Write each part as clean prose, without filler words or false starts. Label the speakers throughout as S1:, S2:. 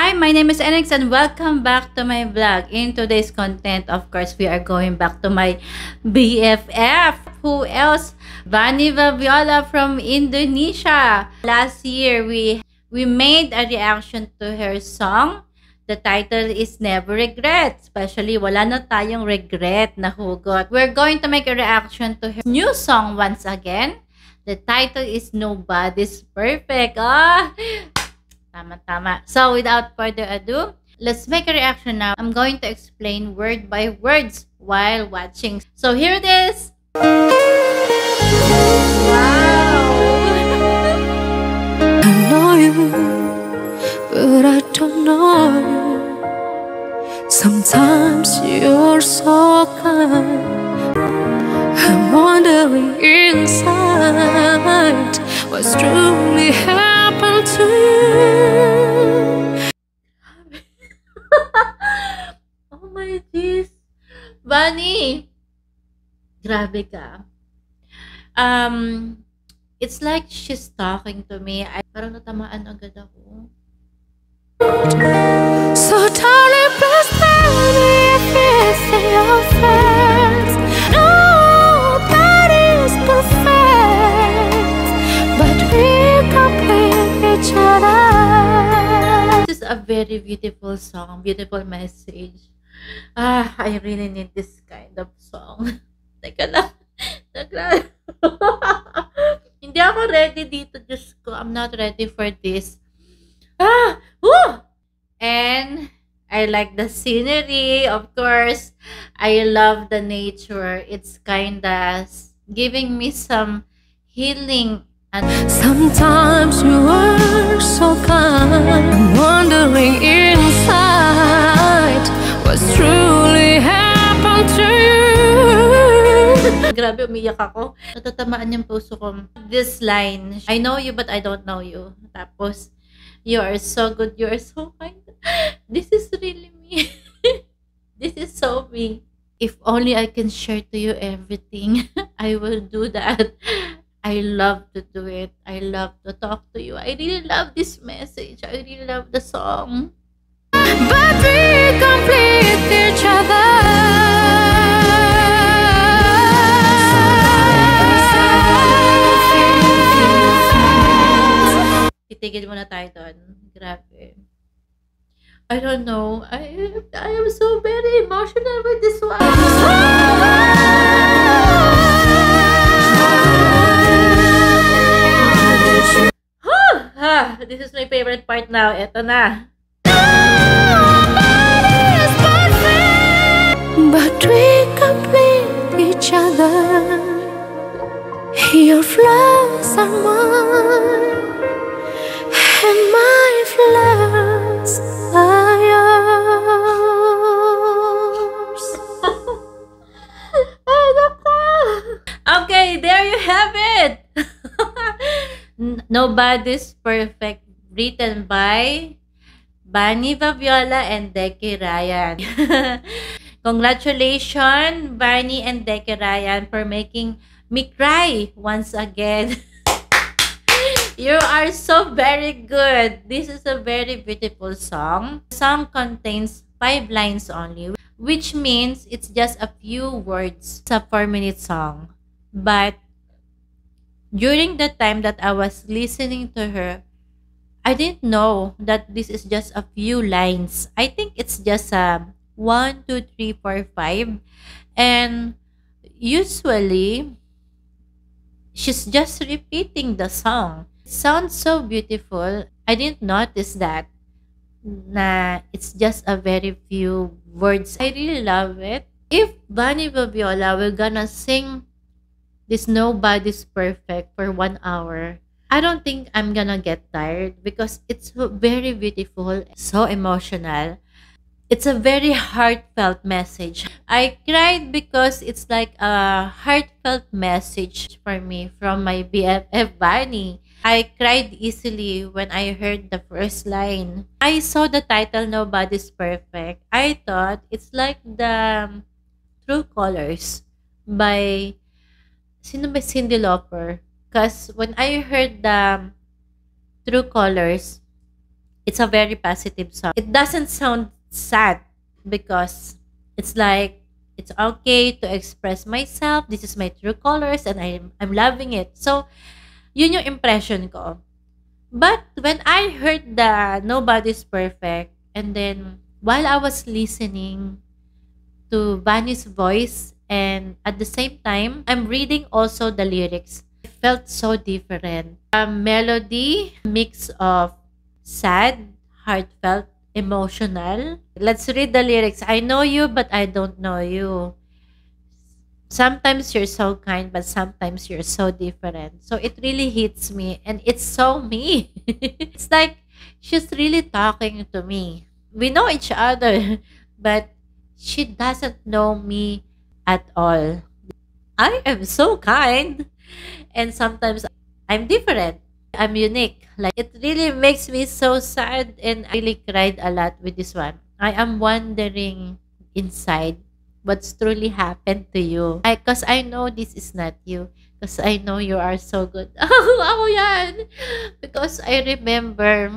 S1: Hi, my name is Enix and welcome back to my vlog. In today's content, of course, we are going back to my BFF. Who else? Vani Vaviola from Indonesia. Last year, we made a reaction to her song. The title is Never Regret. Especially, wala na tayong regret na hugot. We're going to make a reaction to her new song once again. The title is Nobody's Perfect. Tama. So, without further ado, let's make a reaction now. I'm going to explain word by words while watching. So, here it is. Wow!
S2: I know you, but I don't know you. Sometimes you're so kind. I'm wondering inside what's truly happened to you.
S1: Oh my jeez. Vani, grabe ka. It's like she's talking to me. Parang natamaan agad ako.
S2: So darling, please tell me if it's in your face. Nobody's perfect, but we complete each other.
S1: This is a very beautiful song, beautiful message. I really need this kind of song. Teka lang. Hindi ako ready dito, Diyos ko. I'm not ready for this. Woo! And I like the scenery, of course. I love the nature. It's kinda giving me some healing. And
S2: sometimes you are so kind. I'm wondering inside what's truly happened to you.
S1: Grabe, umiyak ako. Natatamaan yung puso ko. This line, I know you but I don't know you. Tapos, you are so good, you are so kind. This is really me. This is so me. If only I can share to you everything, I will do that. I love to do it. I love to talk to you. I really love this message. I really love the song.
S2: But we complete each other.
S1: Titigil muna tayo doon. Grabe. I don't know. I am so very emotional with this one. This is my favorite part now. Eto na.
S2: But we complete each other. Your flaws are mine, and my flaws are yours.
S1: Okay, there you have it. Nobody's Perfect, written by Vani Vaviola and Deki Ryan. Congratulations, Vani and Deki Ryan, for making me cry once again. You are so very good. This is a very beautiful song. The song contains 5 lines only, which means it's just a few words. It's a 4-minute song. But during the time that I was listening to her, I didn't know that this is just a few lines. I think it's just 1, 2, 3, 4, 5. And usually, she's just repeating the song. It sounds so beautiful. I didn't notice that. It's just a very few words. I really love it. If Vani Vaviola will gonna sing this Nobody's Perfect for 1 hour, I don't think I'm gonna get tired because it's very beautiful, so emotional. It's a very heartfelt message. I cried because it's like a heartfelt message for me from my BFF Vani. I cried easily when I heard the first line. I saw the title Nobody's Perfect. I thought it's like the True Colors by Cyndi Lauper. Because when I heard the True Colors, It's a very positive song. It doesn't sound sad because it's like it's okay to express myself. This is my true colors and I'm loving it. So, yun yung impression ko. But when I heard the Nobody's Perfect, and then while I was listening to Bunny's voice, and at the same time, I'm reading also the lyrics, it felt so different. A melody, mix of sad, heartfelt, emotional. Let's read the lyrics. I know you, but I don't know you. Sometimes you're so kind, but sometimes you're so different. So it really hits me, and it's so me. It's like she's really talking to me. We know each other, but she doesn't know me at all. I am so kind, and sometimes I'm different. I'm unique. Like it really makes me so sad, and I really cried a lot with this one. I am wondering inside what's truly happened to you. Because I know this is not you. Because I know you are so good. Ako yan. Because I remember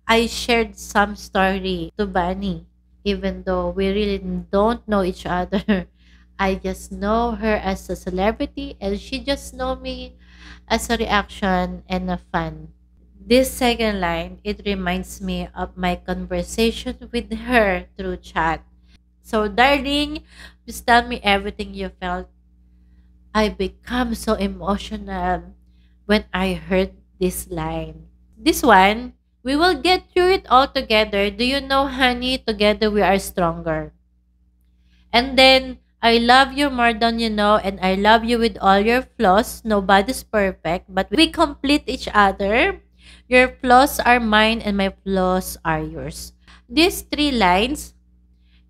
S1: I shared some story to Bunny. Even though we really don't know each other. I just know her as a celebrity and she just know me as a reaction and a fan. This second line, it reminds me of my conversation with her through chat. So, darling, just tell me everything you felt. I become so emotional when I heard this line. This one, we will get through it all together. Do you know, honey, together we are stronger. And then, I love you more than you know, and I love you with all your flaws. Nobody's perfect, but we complete each other. Your flaws are mine, and my flaws are yours. These three lines,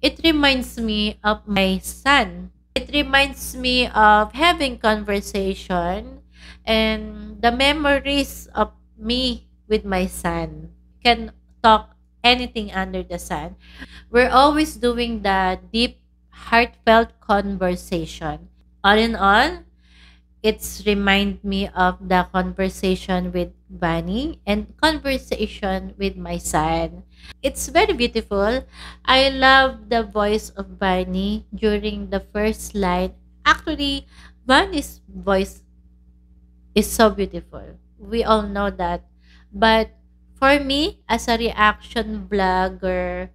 S1: it reminds me of my son. It reminds me of having conversation and the memories of me with my son. Can talk anything under the sun. We're always doing the deep, heartfelt conversation. All in all, it's remind me of the conversation with Bunny and conversation with my son. It's very beautiful. I love the voice of Bunny during the first line. Actually, Bunny's voice is so beautiful. We all know that. But for me, as a reaction vlogger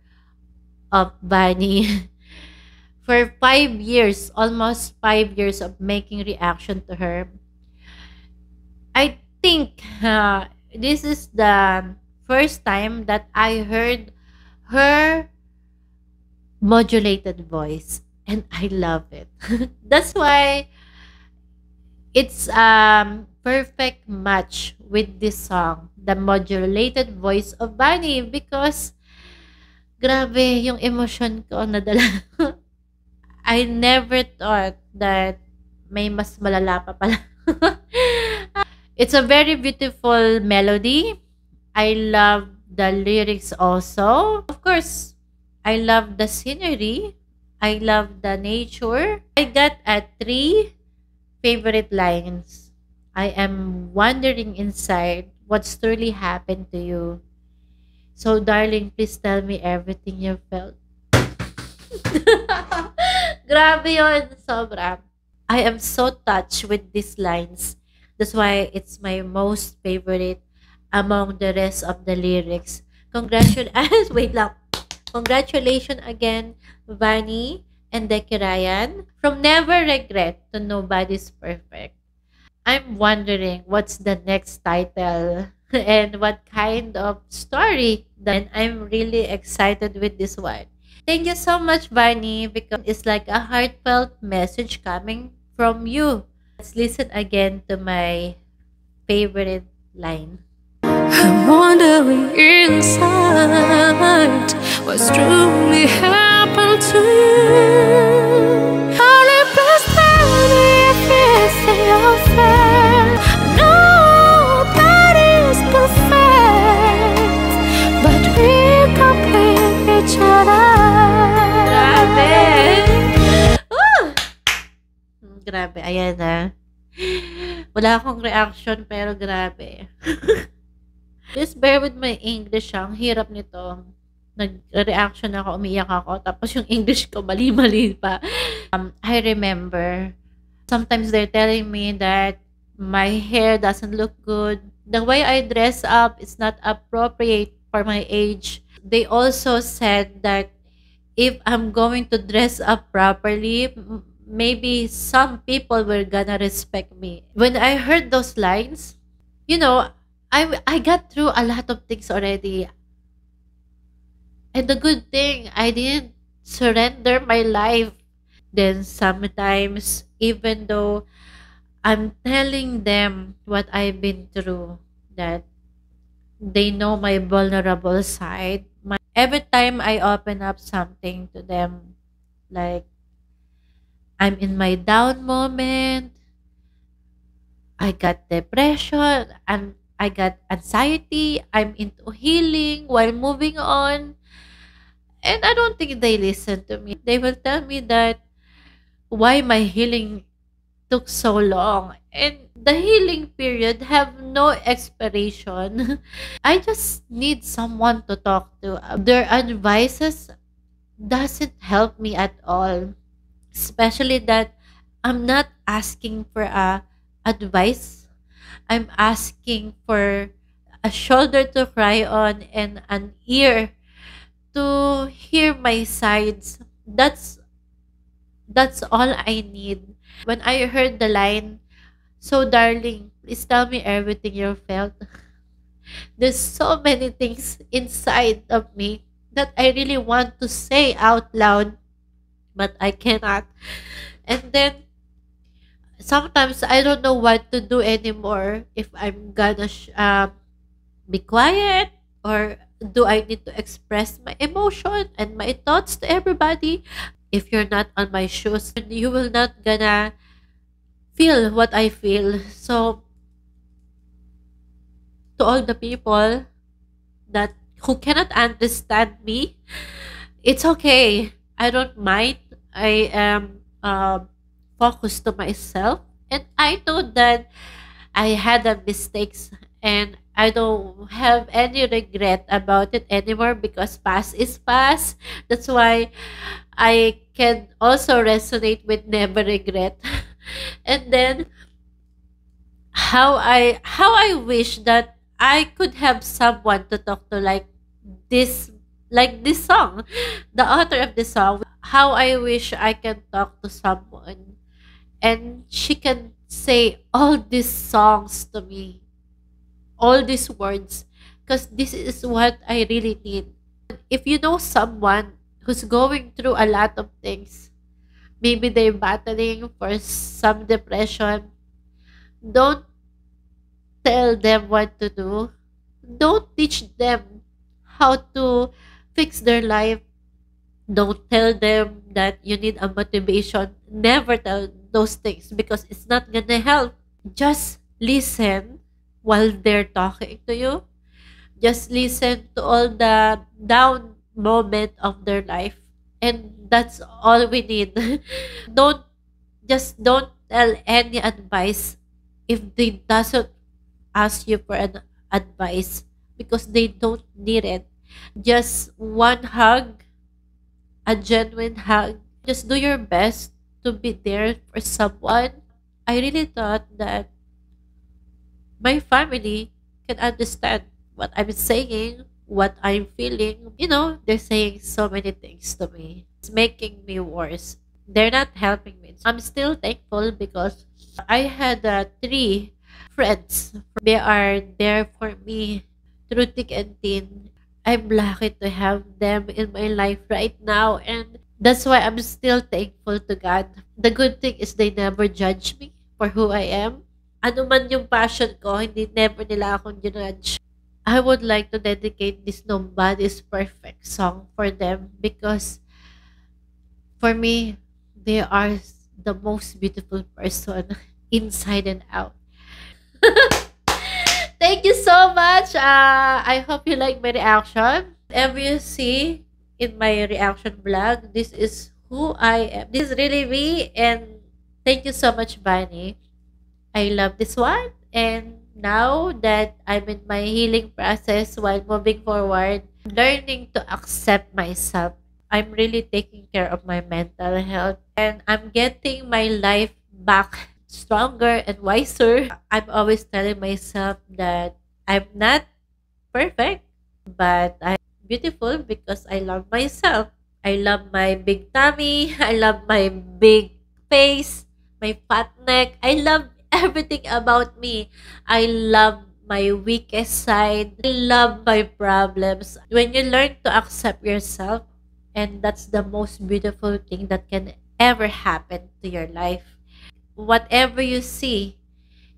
S1: of Bunny, for 5 years, almost 5 years of making reaction to her, I think this is the first time that I heard her modulated voice, and I love it. That's why it's perfect match with this song, the modulated voice of Bunny, because grabe yung emotion ko nadala. I never thought that may mas malala pa pala. It's a very beautiful melody. I love the lyrics also. Of course, I love the scenery. I love the nature. I got three favorite lines. I am wondering inside what's truly happened to you. So, darling, please tell me everything you felt. Grabe yun. Sobra. I am so touched with these lines. That's why it's my most favorite among the rest of the lyrics. Congratulations. Wait lang. Congratulations again, Vani and Deki Ryan. From Never Regret to Nobody's Perfect. I'm wondering what's the next title and what kind of story. Then I'm really excited with this one. Thank you so much, Barney, because it's like a heartfelt message coming from you. Let's listen again to my favorite line.
S2: I'm wondering inside what's truly happened to you. Only best if it's your friend. Nobody's perfect, but we complete each other.
S1: Grabe! Grabe, ayan na. Wala akong reaction pero grabe. Please bear with my English, ang hirap nito. Nag-reaction ako, umiyak ako, tapos yung English ko mali-mali pa. I remember, sometimes they're telling me that my hair doesn't look good. The way I dress up is not appropriate for my age. They also said that if I'm going to dress up properly, maybe some people were gonna respect me. When I heard those lines, you know, I got through a lot of things already. And the good thing, I didn't surrender my life. Then sometimes, even though I'm telling them what I've been through, that they know my vulnerable side. Every time I open up something to them, like I'm in my down moment, I got depression, and I got anxiety, I'm into healing while moving on. And I don't think they listen to me. They will tell me that why my healing took so long. And the healing period have no expiration. I just need someone to talk to. Their advices doesn't help me at all. Especially that I'm not asking for a advice. I'm asking for a shoulder to cry on and an ear to hear my sides. That's all I need. When I heard the line, "So darling, please tell me everything you felt." There's so many things inside of me that I really want to say out loud, but I cannot. And then sometimes I don't know what to do anymore. If I'm gonna be quiet, or do I need to express my emotion and my thoughts to everybody? If you're not on my shoes, you will not gonna feel what I feel. So to all the people that who cannot understand me, it's okay. I don't mind. I am focused to myself, and I know that I had a mistakes, and I don't have any regret about it anymore because past is past. That's why I can also resonate with never regret. And then how I wish that I could have someone to talk to, this this song. The author of the song. How I wish I can talk to someone and she can say all these songs to me, all these words, because this is what I really need. If you know someone who's going through a lot of things, maybe they're battling for some depression, don't tell them what to do. Don't teach them how to fix their life. Don't tell them that you need a motivation. Never tell those things because it's not gonna help. Just listen while they're talking to you. Just listen to all the down moment of their life. And that's all we need. don't don't tell any advice if they doesn't ask you for an advice because they don't need it. Just one hug, a genuine hug. Just do your best to be there for someone. I really thought that my family can understand what I'm saying, what I'm feeling. They're saying so many things to me. It's making me worse. They're not helping me. I'm still thankful because I had three friends. They are there for me through thick and thin. I'm lucky to have them in my life right now, and that's why I'm still thankful to God. The good thing is they never judge me for who I am. Ano man yung passion ko, hindi never nila akong judge. I would like to dedicate this Nobody's Perfect song for them because for me, they are the most beautiful person inside and out. Thank you so much. I hope you like my reaction. Whatever you see in my reaction vlog, this is who I am. This is really me. And thank you so much, Bunny. I love this one. And now that I'm in my healing process while moving forward, learning to accept myself. I'm really taking care of my mental health and I'm getting my life back stronger and wiser. I'm always telling myself that I'm not perfect, but I'm beautiful because I love myself. I love my big tummy. I love my big face, my fat neck. I love everything about me. I love my weakest side. I love my problems. When you learn to accept yourself, and that's the most beautiful thing that can ever happen to your life. Whatever you see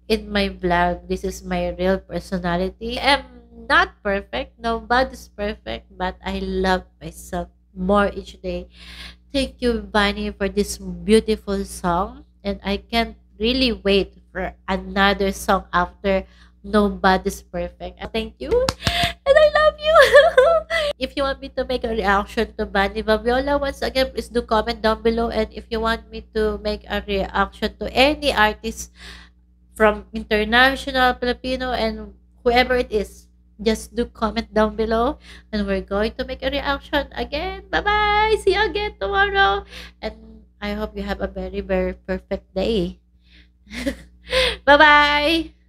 S1: in my vlog, this is my real personality. I am not perfect. Nobody's perfect, but I love myself more each day. Thank you, Bunny, for this beautiful song. And I can't really wait for another song after Nobody's Perfect. Thank you. And I love you. If you want me to make a reaction to Bunny Babiola, once again, please do comment down below. And if you want me to make a reaction to any artist from international, Filipino, and whoever it is, just do comment down below and we're going to make a reaction again. Bye-bye! See you again tomorrow. And I hope you have a very, very perfect day. Bye-bye!